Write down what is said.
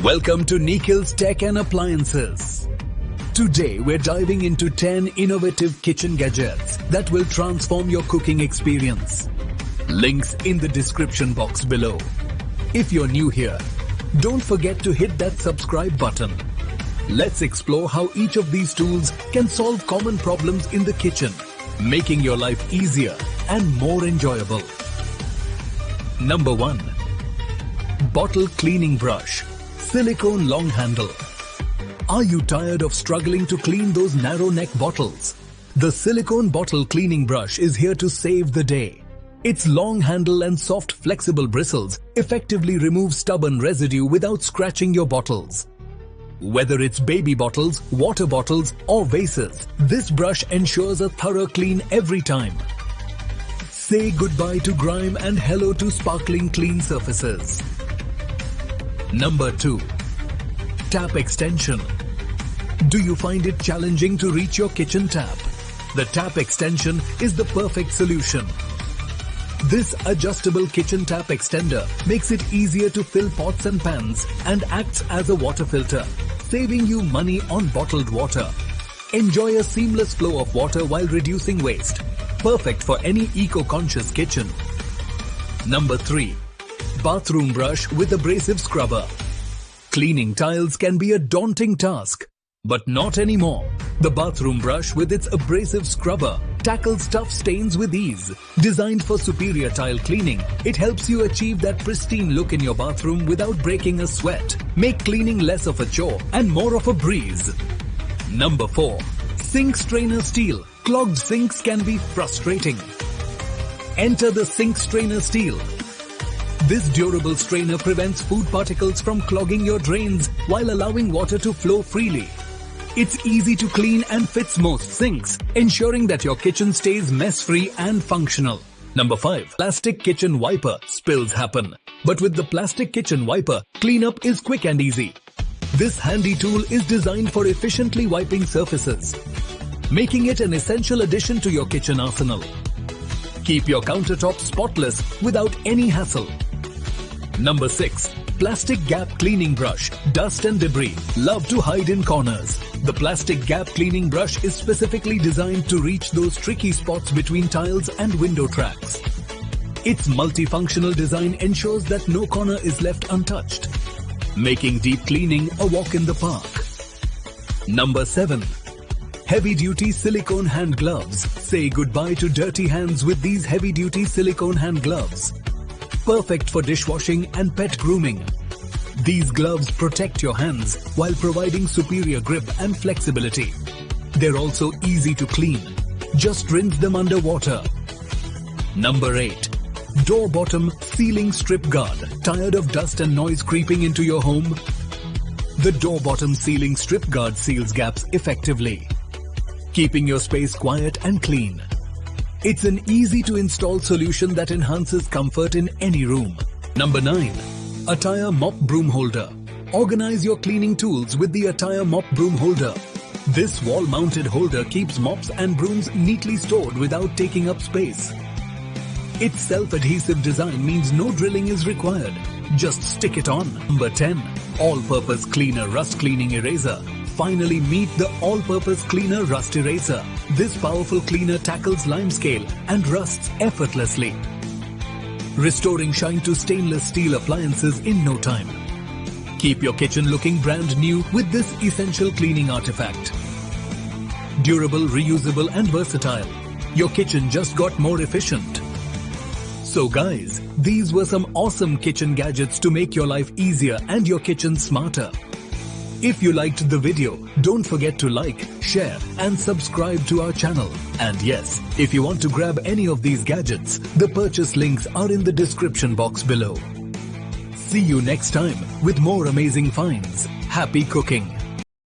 Welcome to Nikhil's Tech and Appliances. Today we're diving into 10 innovative kitchen gadgets that will transform your cooking experience. Links in the description box below. If you're new here, don't forget to hit that subscribe button. Let's explore how each of these tools can solve common problems in the kitchen, making your life easier and more enjoyable. Number 1. Bottle Cleaning Brush. Silicone long handle. Are you tired of struggling to clean those narrow neck bottles? The silicone bottle cleaning brush is here to save the day. Its long handle and soft flexible bristles effectively remove stubborn residue without scratching your bottles. Whether it's baby bottles, water bottles or vases, this brush ensures a thorough clean every time. Say goodbye to grime and hello to sparkling clean surfaces. Number 2. Tap Extension. Do you find it challenging to reach your kitchen tap? The tap extension is the perfect solution. This adjustable kitchen tap extender makes it easier to fill pots and pans and acts as a water filter, saving you money on bottled water. Enjoy a seamless flow of water while reducing waste. Perfect for any eco-conscious kitchen. Number 3. Bathroom brush with abrasive scrubber. Cleaning tiles can be a daunting task, but not anymore. The bathroom brush with its abrasive scrubber tackles tough stains with ease. Designed for superior tile cleaning, it helps you achieve that pristine look in your bathroom without breaking a sweat. Make cleaning less of a chore and more of a breeze. Number 4. Sink strainer steel. Clogged sinks can be frustrating. Enter the sink strainer steel. This durable strainer prevents food particles from clogging your drains while allowing water to flow freely. It's easy to clean and fits most sinks, ensuring that your kitchen stays mess-free and functional. Number 5. Plastic kitchen wiper. Spills happen, but with the plastic kitchen wiper, cleanup is quick and easy. This handy tool is designed for efficiently wiping surfaces, making it an essential addition to your kitchen arsenal. Keep your countertops spotless without any hassle. Number 6. Plastic gap cleaning brush. Dust and debris love to hide in corners. The plastic gap cleaning brush is specifically designed to reach those tricky spots between tiles and window tracks. Its multifunctional design ensures that no corner is left untouched, making deep cleaning a walk in the park. Number 7. Heavy-duty silicone hand gloves. Say goodbye to dirty hands with these heavy-duty silicone hand gloves. Perfect for dishwashing and pet grooming. These gloves protect your hands while providing superior grip and flexibility. They're also easy to clean. Just rinse them under water. Number 8. Door bottom sealing strip guard. Tired of dust and noise creeping into your home? The door bottom sealing strip guard seals gaps effectively, keeping your space quiet and clean. It's an easy-to-install solution that enhances comfort in any room. Number 9. Attire Mop Broom Holder. Organize your cleaning tools with the Attire Mop Broom Holder. This wall-mounted holder keeps mops and brooms neatly stored without taking up space. Its self-adhesive design means no drilling is required. Just stick it on. Number 10. All-Purpose Cleaner Rust Cleaning Eraser. Finally meet the All-Purpose Cleaner Rust Eraser. This powerful cleaner tackles limescale and rusts effortlessly, restoring shine to stainless steel appliances in no time. Keep your kitchen looking brand new with this essential cleaning artifact. Durable, reusable and versatile. Your kitchen just got more efficient. So guys, these were some awesome kitchen gadgets to make your life easier and your kitchen smarter. If you liked the video, don't forget to like, share and subscribe to our channel. And yes, if you want to grab any of these gadgets, the purchase links are in the description box below. See you next time with more amazing finds. Happy cooking!